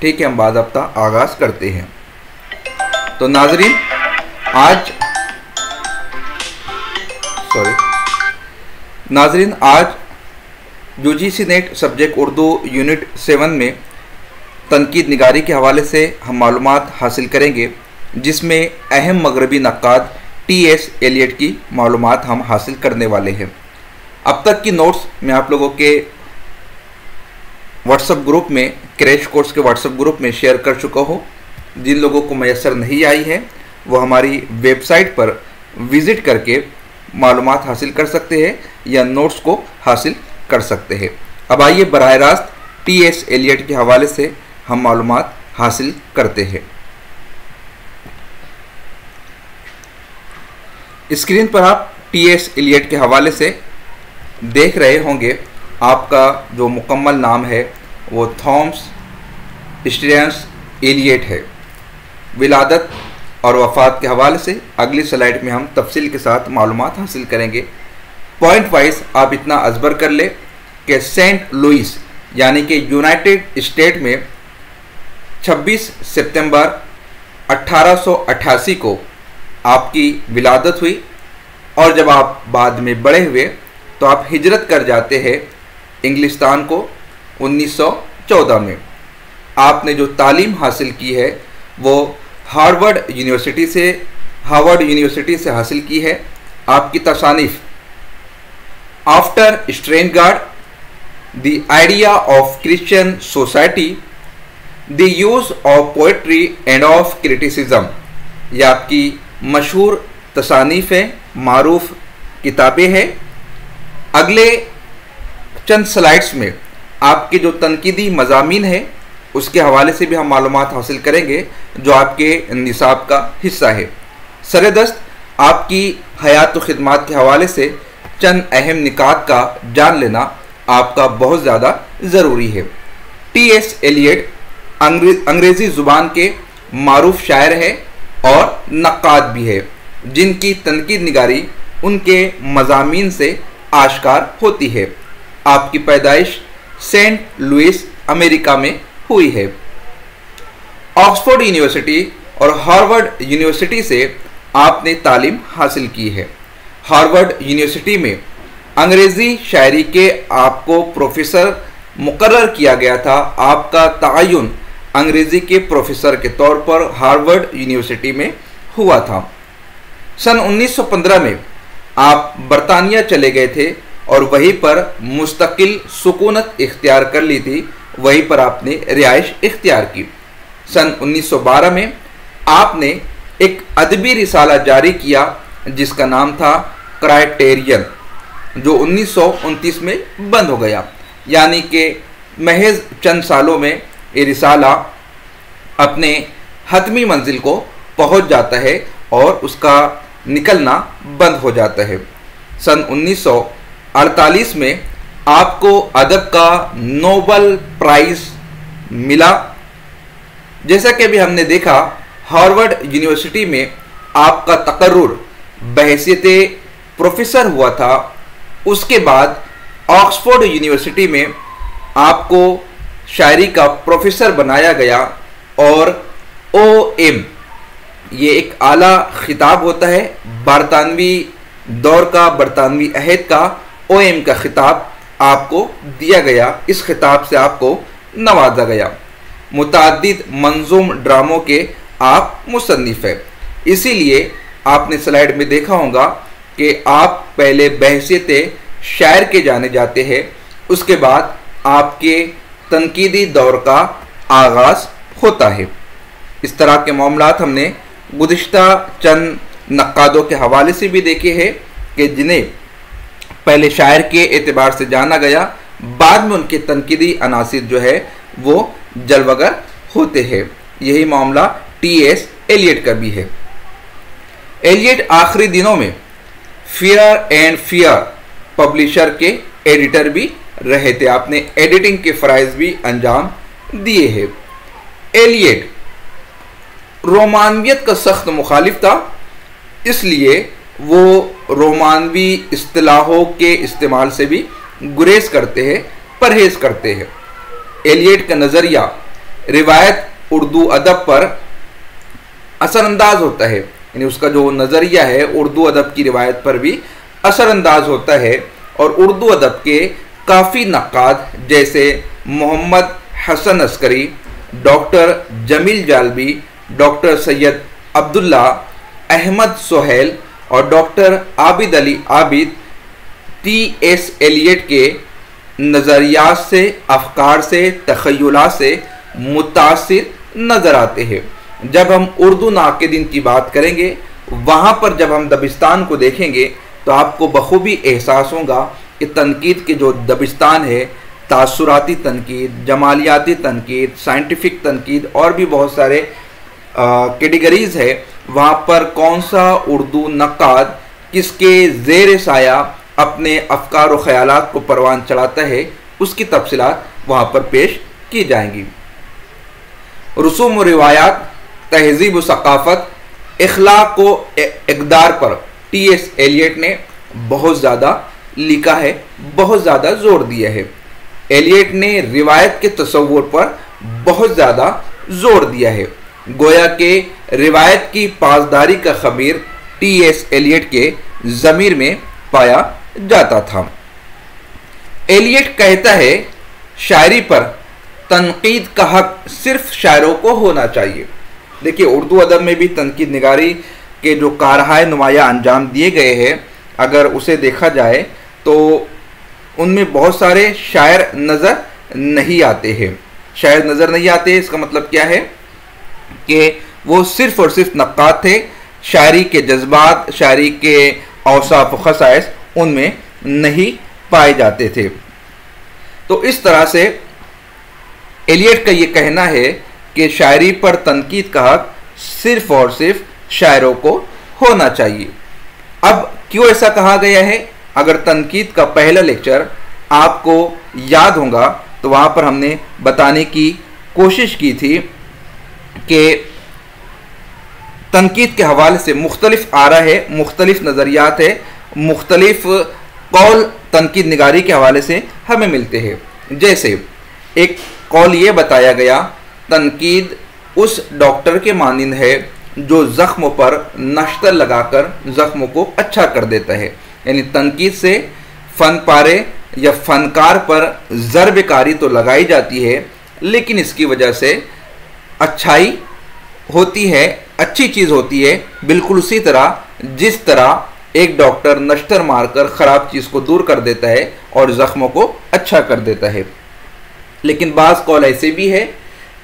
ठीक है, हम बाज़ाब्ता आगाज़ करते हैं। तो नाजरीन, आज UGC net subject Urdu unit 7 में तनकीद निगारी के हवाले से हम मालूमात हासिल करेंगे, जिसमें अहम मगरबी नक्काद टी.एस. एलियट की मालूमात हम हासिल करने वाले हैं। अब तक की नोट्स मैं आप लोगों के व्हाट्सएप ग्रुप में, क्रैश कोर्स के व्हाट्सएप ग्रुप में शेयर कर चुका हूँ। जिन लोगों को मैसर नहीं आई है वो हमारी वेबसाइट पर विज़िट करके मालूमात हासिल कर सकते हैं या नोट्स को हासिल कर सकते हैं। अब आइए बराह रास्त टी.एस. एलियट के हवाले से हम मालूमात हासिल करते हैं। स्क्रीन पर आप टी.एस. एलियट के हवाले से देख रहे होंगे। आपका जो मुकम्मल नाम है वो थॉमस स्टीरन्स एलियट है। विलादत और वफ़ात के हवाले से अगली स्लाइड में हम तफसील के साथ मालूमात हासिल करेंगे। पॉइंट वाइज आप इतना अजबर कर ले कि सेंट लुइस यानी कि यूनाइटेड स्टेट में 26 सितंबर 1888 को आपकी विलादत हुई, और जब आप बाद में बड़े हुए तो आप हिजरत कर जाते हैं इंग्लिस्तान को 1914 में। आपने जो तालीम हासिल की है वो हार्वर्ड यूनिवर्सिटी से हासिल की है। आपकी तसानीफ after strange gods, the idea of Christian society, the use of poetry and of criticism, यह आपकी मशहूर तसानीफ है, मारूफ किताबें हैं। अगले चंद स्लाइड्स में आपके जो तनकीदी मज़ामीन है उसके हवाले से भी हम मालूमात हासिल करेंगे, जो आपके निसाब का हिस्सा है। सरदस्त आपकी हयात व खिदमात के हवाले से चंद अहम निकात का जान लेना आपका बहुत ज़्यादा ज़रूरी है। टी.एस. एलियट अंग्रेज़ी ज़ुबान के मारूफ शायर है और नक्काद भी है, जिनकी तनकीद निगारी उनके मज़ामीन से आश्कार होती है। आपकी पैदाइश सेंट लुइस अमेरिका में हुई है। ऑक्सफोर्ड यूनिवर्सिटी और हार्वर्ड यूनिवर्सिटी से आपने तालीम हासिल की है। हार्वर्ड यूनिवर्सिटी में अंग्रेज़ी शायरी के आपको प्रोफेसर मुकर्रर किया गया था। आपका तआयुन अंग्रेज़ी के प्रोफेसर के तौर पर हार्वर्ड यूनिवर्सिटी में हुआ था। सन 1915 में आप बरतानिया चले गए थे और वहीं पर मुस्तकिल सुकूनत इख्तियार कर ली थी, वहीं पर आपने रिहाइश इख्तियार की। सन 1912 में आपने एक अदबी रिसाला जारी किया जिसका नाम था क्राइटेरियन, जो 1929 में बंद हो गया। यानी कि महज चंद सालों में ये रिसाला अपने हतमी मंजिल को पहुंच जाता है और उसका निकलना बंद हो जाता है। सन 1948 में आपको अदब का नोबल प्राइज़ मिला। जैसा कि अभी हमने देखा, हार्वर्ड यूनिवर्सिटी में आपका तकर्रुर बहैसियत प्रोफेसर हुआ था। उसके बाद ऑक्सफोर्ड यूनिवर्सिटी में आपको शायरी का प्रोफेसर बनाया गया और OM, ये एक आला खिताब होता है बरतानवी दौर का, बरतानवी अहद का OM का खिताब आपको दिया गया। इस खिताब से आपको नवाजा गया। मुताद्दिद मंजूम ड्रामों के आप मुसन्निफ है। इसीलिए आपने स्लाइड में देखा होगा कि आप पहले बहसियत शायर के जाने जाते हैं, उसके बाद आपके तनकीदी दौर का आगाज़ होता है। इस तरह के मामलात हमने गुज़िश्ता चंद नक्कादों के हवाले से भी देखे हैं कि जिन्हें पहले शायर के एतबार से जाना गया, बाद में उनके तनकीदी अनासिर जो है वो जलवगर होते हैं। यही मामला टी.एस. एलियट का भी है। एलियट आखिरी दिनों में फियर एंड फियर पब्लिशर के एडिटर भी रहे थे। आपने एडिटिंग के फ़राइज़ भी अंजाम दिए हैं। एलियट रोमानवियत का सख्त मुखालिफ था, इसलिए वो रोमानवी इस्तिलाहों के इस्तेमाल से भी गुरेज करते हैं, परहेज़ करते हैं। एलियट का नज़रिया रिवायत उर्दू अदब पर असरअंदाज होता है, यानी उसका जो नज़रिया है उर्दू अदब की रिवायत पर भी असरअंदाज होता है। और उर्दू अदब के काफ़ी नक्काद जैसे मोहम्मद हसन अस्करी, डॉक्टर जमील जालबी, डॉक्टर सैयद अब्दुल्ला, अहमद सोहेल और doctor Abid Ali Abid T S. Eliot के नज़रियात से, अफकार से, तख़य्युलात से मुतासिर नज़र आते हैं। जब हम उर्दू नाक़िदीन की बात करेंगे, वहाँ पर जब हम दबिस्तान को देखेंगे तो आपको बखूबी एहसास होगा कि तनकीद के जो दबिस्तान है, तासुराती तनकीद, जमालियाती तनकीद, साइंटिफिक तनकीद और भी बहुत सारे कैटेगरीज़ है, वहाँ पर कौन सा उर्दू नक्काद किसके ज़ेर साया अपने अफकार व ख़यालात को परवान चढ़ाता है, उसकी तफसीलात वहाँ पर पेश की जाएंगी। रसूम व रिवायात, तहज़ीब व सक़ाफ़त, इख़लाक़ व इक़दार पर टी.एस. एलियट ने बहुत ज़्यादा लिखा है, बहुत ज़्यादा जोर दिया है। एलियट ने रिवायत के तसव्वुर पर बहुत ज़्यादा जोर दिया है। गोया के रिवायत की पासदारी का ख़मीर टी.एस. एलियट के ज़मीर में पाया जाता था। एलियट कहता है, शायरी पर तनकीद का हक सिर्फ शायरों को होना चाहिए। देखिए, उर्दू अदब में भी तनकीद निगारी के जो कारहाय नुमाया अंजाम दिए गए हैं, अगर उसे देखा जाए तो उनमें बहुत सारे शायर नज़र नहीं आते हैं। शायर नज़र नहीं आते, इसका मतलब क्या है कि वो सिर्फ़ और सिर्फ नक्काद थे। शायरी के जज्बात, शायरी के औसाफ व खसाइस उनमें नहीं पाए जाते थे। तो इस तरह से एलियट का ये कहना है कि शायरी पर तनकीद का हक सिर्फ और सिर्फ शायरों को होना चाहिए। अब क्यों ऐसा कहा गया है? अगर तनकीद का पहला लेक्चर आपको याद होगा तो वहाँ पर हमने बताने की कोशिश की थी कि तनकीद के हवाले से मुख्तलिफ आरा है, मुख्तलिफ नज़रियात है, मुख्तलिफ कौल तनकीद निगारी के हवाले से हमें मिलते हैं। जैसे एक कौल ये बताया गया, तनकीद उस डॉक्टर के मानिंद है जो ज़ख्म पर नश्तर लगाकर ज़ख्मों को अच्छा कर देता है। यानी तनकीद से फ़न पारे या फ़नकार पर ज़र्बकारी तो लगाई जाती है, लेकिन इसकी वजह से अच्छाई होती है, अच्छी चीज़ होती है। बिल्कुल उसी तरह जिस तरह एक डॉक्टर नश्तर मारकर ख़राब चीज़ को दूर कर देता है और ज़ख्मों को अच्छा कर देता है। लेकिन बाज़ कौल ऐसे भी है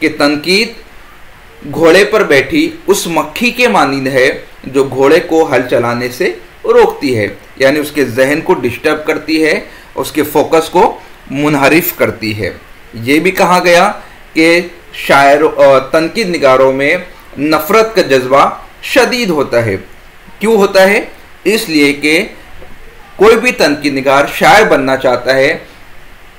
कि तनकीद घोड़े पर बैठी उस मक्खी के मानिंद है जो घोड़े को हल चलाने से रोकती है, यानी उसके जहन को डिस्टर्ब करती है, उसके फोकस को मुनहरिफ करती है। ये भी कहा गया कि शायर तनकीद निगारों में नफ़रत का जज्बा शदीद होता है। क्यों होता है? इसलिए कि कोई भी तनकीद निगार शायर बनना चाहता है,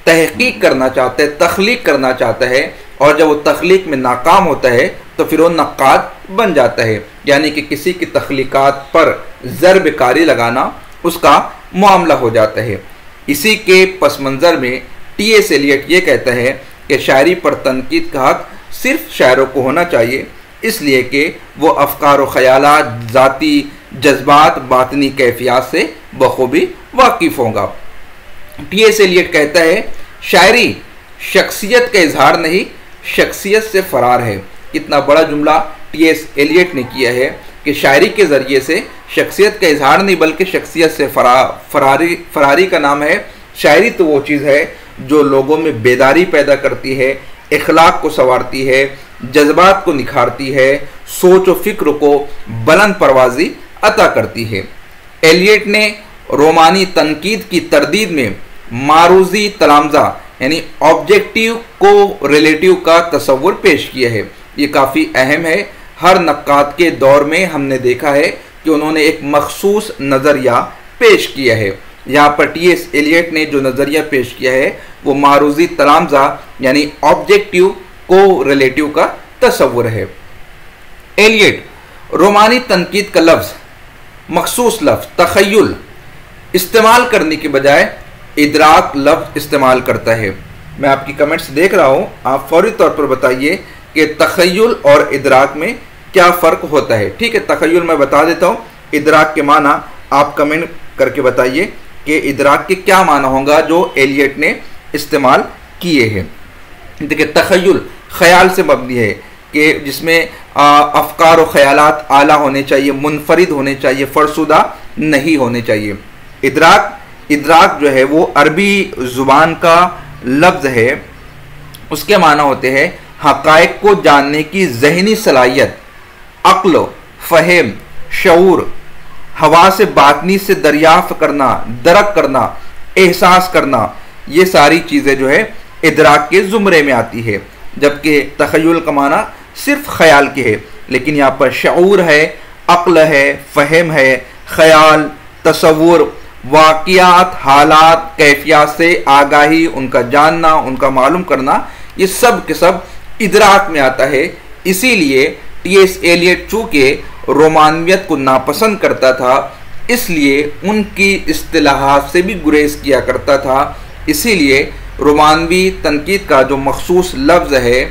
तहकीक करना चाहता है, तख्लीक करना चाहता है, और जब वो तख्लीक में नाकाम होता है तो फिर वो नक्काद बन जाता है, यानी कि किसी की तख्लीकात पर ज़र्बकारी लगाना उसका मामला हो जाता है। इसी के पस मंज़र में टी.एस. एलियट ये कहता है कि शायरी पर तनकीद का हक सिर्फ शायरों को होना चाहिए, इसलिए कि वो अफकार व ख़यालात, ज़ाती जज्बात, बातनी कैफियत से बखूबी वाकिफ़ होगा। टी.एस. एलियट कहता है, शायरी शख्सियत का इजहार नहीं, शख्सियत से फ़रार है। कितना बड़ा जुमला टी.एस. एलियट ने किया है कि शायरी के ज़रिए से शख्सियत का इजहार नहीं बल्कि शख्सियत से फरारी का नाम है। शायरी तो वो चीज़ है जो लोगों में बेदारी पैदा करती है, इखलाक को संवारती है, जज्बात को निखारती है, सोच व फिक्र को बुलंद परवाज़ी अता करती है। एलियट ने रोमानी तनकीद की तरदीद में मारूज़ी तलामज़ा यानी ऑब्जेक्टिव को रिलेटिव का तस्वुर पेश किया है। ये काफ़ी अहम है। हर नक्काद के दौर में हमने देखा है कि उन्होंने एक मखसूस नज़रिया पेश किया है। यहाँ पर टी.एस. एलियट ने जो नज़रिया पेश किया है वो मारूज़ी तलामज़ा यानी ऑब्जेक्टिव को रिलेटिव का तस्वुर है। एलियट रोमानी तनकीद का लफ्ज़, मखसूस लफ्ज़ तख़य्युल इस्तेमाल करने के बजाय इदराक लफ्ज़ इस्तेमाल करता है। मैं आपकी कमेंट्स देख रहा हूँ, आप फौरी तौर पर बताइए कि तख़य्युल और इदराक में क्या फ़र्क होता है। ठीक है, तख़य्युल मैं बता देता हूँ, इदराक के माना आप कमेंट करके बताइए कि इदराक के क्या माना होगा जो एलियट ने इस्तेमाल किए हैं। देखिए, तख़य्युल ख़याल से मबनी है कि जिसमें अफ़कार और ख़यालात आला होने चाहिए, मुनफरिद होने चाहिए, फ़रसुदा नहीं होने चाहिए। इदराक जो है वो अरबी ज़ुबान का लफ्ज़ है, उसके माना होते हैं हक़ाइक़ को जानने की ज़हनी सलाहियत, अक्ल, फ़हम, शऊर, हवा से बातनी से दरियाफ़्त करना, दरक करना, एहसास करना, ये सारी चीज़ें जो है इदराक के ज़ुमरे में आती है। जबकि तख़य्युल का माना सिर्फ ख़याल के है, लेकिन यहाँ पर शऊर है, अक्ल है, फ़हम है, ख़याल, तसव्वुर, वाक़ियात, हालात, कैफियत से आगाही, उनका जानना, उनका मालूम करना, ये सब के सब इदराक में आता है। इसीलिए टी.एस. एलियट चूँकि रोमानियत को नापसंद करता था, इसलिए उनकी इस्तिलाहात से भी गुरेज किया करता था। इसीलिए रोमानवी तनकीद का जो मखसूस लफ्ज़ है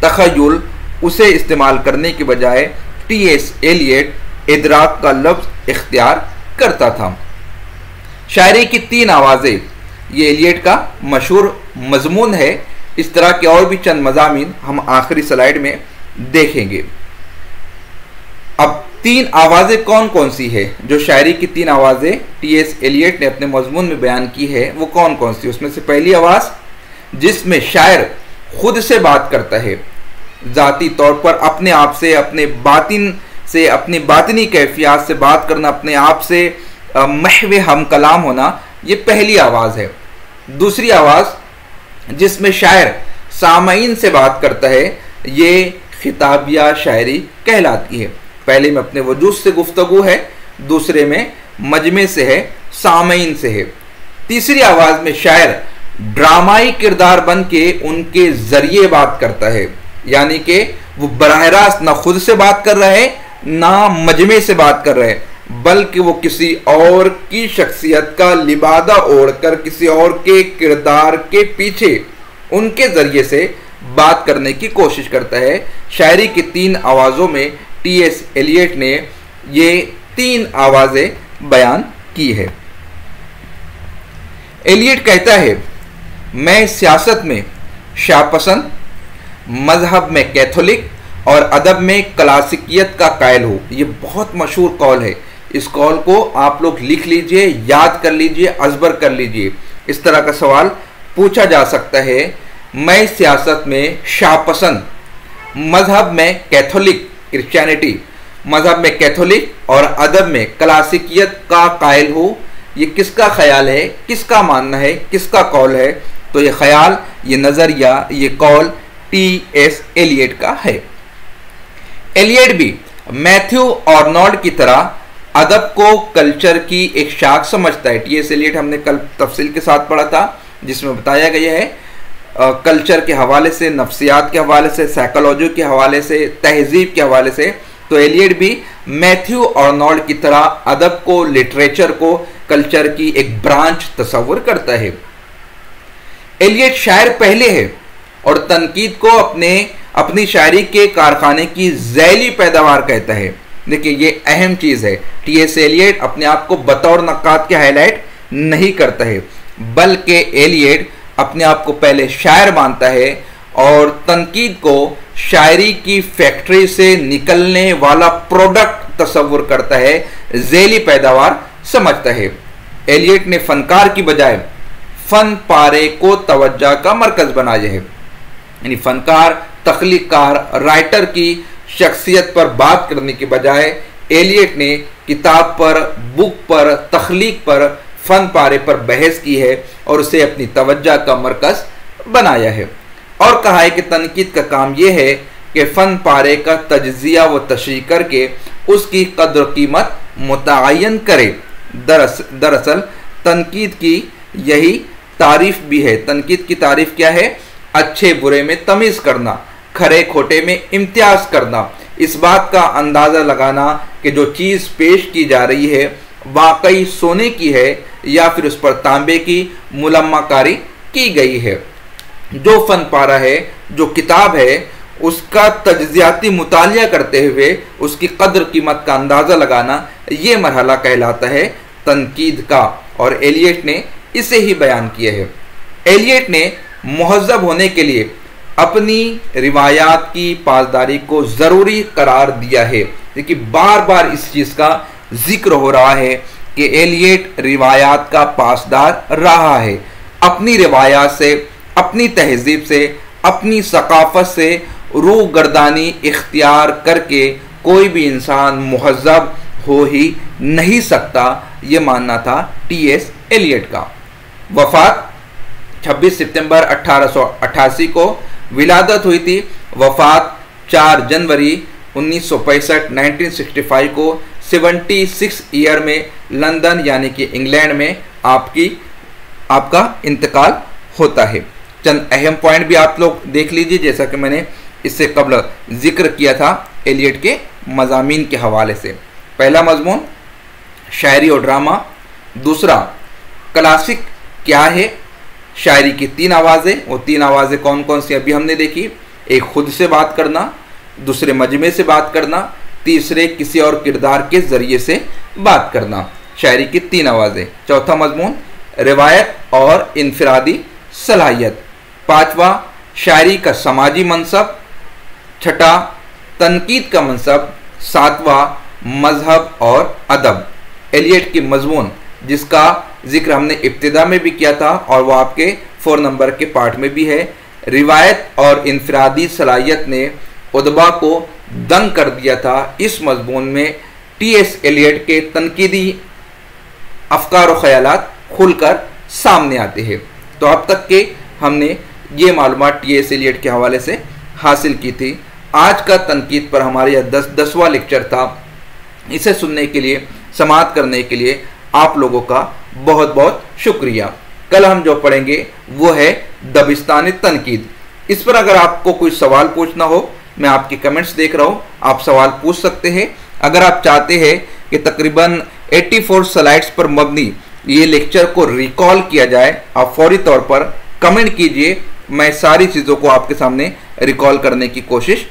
तख़य्युल, उसे इस्तेमाल करने के बजाय टी.एस. एलियट इदराक का लफ्ज़ इख्तियार करता था। शायरी की 3 आवाज़ें, ये एलियट का मशहूर मजमून है। इस तरह के और भी चंद मज़ामीन हम आखिरी स्लाइड में देखेंगे। अब 3 आवाज़ें कौन कौन सी है? जो शायरी की 3 आवाज़ें टी.एस. एलियट ने अपने मजमून में बयान की है वो कौन कौन सी? उसमें से पहली आवाज़ जिसमें शायर खुद से बात करता है, ज़ाती तौर पर अपने आप से, अपने बातिन से, अपनी बातिनी कैफियत से बात करना, अपने आप से महवे हम कलाम होना, ये पहली आवाज़ है। दूसरी आवाज़ जिसमें शायर सामईन से बात करता है, ये खिताबिया शायरी कहलाती है। पहले में अपने वजूद से गुफ्तगू है, दूसरे में मजमे से है, सामईन से है। तीसरी आवाज़ में शायर ड्रामाई किरदार बन के उनके ज़रिए बात करता है, यानी कि वो बराह रास्त ना खुद से बात कर रहे हैं ना मजमे से बात कर रहे हैं, बल्कि वो किसी और की शख्सियत का लिबादा ओढ़कर किसी और के किरदार के पीछे उनके ज़रिए से बात करने की कोशिश करता है। शायरी की 3 आवाज़ों में टी.एस. एलियट ने ये 3 आवाज़ें बयान की है। एलियट कहता है, मैं सियासत में शाहपसंद, मजहब में कैथोलिक और अदब में क्लासिकियत का कायल हूँ। ये बहुत मशहूर कौल है। इस कौल को आप लोग लिख लीजिए, याद कर लीजिए, अजबर कर लीजिए। इस तरह का सवाल पूछा जा सकता है। मैं सियासत में शाहपसंद, मजहब में कैथोलिक, क्रिश्चियनिटी, मजहब में कैथोलिक और अदब में क्लासिकियत का कायल हूँ। ये किसका ख्याल है, किसका मानना है, किसका कौल है? तो ये ख्याल, ये नज़रिया, ये कौल टी.एस. एलियट का है। एलियट भी मैथ्यू आर्नोल्ड की तरह अदब को कल्चर की एक शाख समझता है। टी.एस. एलियट हमने कल तफसील के साथ पढ़ा था, जिसमें बताया गया है कल्चर के हवाले से, नफ्सियात के हवाले से, साइकोलॉजी के हवाले से, तहजीब के हवाले से। तो एलियट भी मैथ्यू आर्नोल्ड की तरह अदब को, लिटरेचर को कल्चर की एक ब्रांच तस्वुर करता है। एलियट शायर पहले है और तनकीद को अपनी शायरी के कारखाने की ज़ैली पैदावार कहता है। देखिए, ये अहम चीज़ है। टी.एस. एलियट अपने आप को बतौर नक्काद के हाईलाइट नहीं करता है, बल्कि एलियट अपने आप को पहले शायर मानता है और तनकीद को शायरी की फैक्ट्री से निकलने वाला प्रोडक्ट तस्वुर करता है, ज़ैली पैदावार समझता है। एलियट ने फनकार की बजाय फन पारे को तवज्जो का मरकज़ बनाया है। यानी फनकार, तख्लीकार, राइटर की शख्सियत पर बात करने के बजाय एलियट ने किताब पर, बुक पर, तख्लीक पर, फन पारे पर बहस की है और उसे अपनी तवज्जो का मरकज़ बनाया है। और कहा है कि तनकीद का काम यह है कि फ़न पारे का तज्ज़िया व तशरीह करके उसकी कद्र कीमत मुतय्यन करे। दरअसल तनकीद की यही तारीफ़ भी है। तनकीद की तारीफ़ क्या है? अच्छे बुरे में तमीज़ करना, खरे खोटे में इम्तियाज़ करना, इस बात का अंदाज़ा लगाना कि जो चीज़ पेश की जा रही है वाकई सोने की है या फिर उस पर तांबे की मुलम्माकारी की गई है। जो फन पारा है, जो किताब है, उसका तज्जियाती मुतालिया करते हुए उसकी कद्र कीमत का अंदाज़ा लगाना, ये मरहला कहलाता है तनकीद का। और एलियट ने इसे ही बयान किया है। एलियट ने मुहज़्ज़ब होने के लिए अपनी रिवायात की पासदारी को ज़रूरी करार दिया है। देखिए बार बार इस चीज़ का जिक्र हो रहा है कि एलियट रिवायात का पासदार रहा है। अपनी रिवायात से, अपनी तहजीब से, अपनी सकाफत से रूह गर्दानी इख्तियार करके कोई भी इंसान मुहज़्ज़ब हो ही नहीं सकता, ये मानना था टी.एस. एलियट का। वफ़ात 26 सितंबर 1888 को विलादत हुई थी। वफ़ात 4 जनवरी 1965 1965 को 76 ईयर में लंदन यानी कि इंग्लैंड में आपका इंतकाल होता है। चंद अहम पॉइंट भी आप लोग देख लीजिए, जैसा कि मैंने इससे कबल जिक्र किया था एलियट के मज़ामीन के हवाले से। पहला मजमून शायरी और ड्रामा। दूसरा क्लासिक क्या है, शायरी की 3 आवाज़ें। वो 3 आवाज़ें कौन कौन सी अभी हमने देखी। एक खुद से बात करना, दूसरे मजमे से बात करना, तीसरे किसी और किरदार के ज़रिए से बात करना। शायरी की 3 आवाज़ें। चौथा मजमून रिवायत और इनफरादी सलाहियत। पाँचवा शायरी का समाजी मनसब। छठा तनकीद का मनसब। सातवां मजहब और अदब। एलियट की मजमून जिसका जिक्र हमने इब्तिदा में भी किया था और वह आपके 4 नंबर के पार्ट में भी है। रिवायत और इनफरादी सलाहियत ने उदबा को दंग कर दिया था। इस मजमून में टी.एस. एलियट के तनकीदी अफकार व ख्यालात खुलकर सामने आते हैं। तो अब तक के हमने ये मालूमात टी.एस. एलियट के हवाले से हासिल की थी। आज का तनकीद पर हमारा यह 10वां लेक्चर था। इसे सुनने के लिए, समाअत करने के लिए आप लोगों का बहुत बहुत शुक्रिया। कल हम जो पढ़ेंगे वो है दबिस्तानी तनकीद। इस पर अगर आपको कोई सवाल पूछना हो, मैं आपके कमेंट्स देख रहा हूँ, आप सवाल पूछ सकते हैं। अगर आप चाहते हैं कि तकरीबन 84 स्लाइड्स पर मबनी ये लेक्चर को रिकॉल किया जाए, आप फौरी तौर पर कमेंट कीजिए। मैं सारी चीज़ों को आपके सामने रिकॉल करने की कोशिश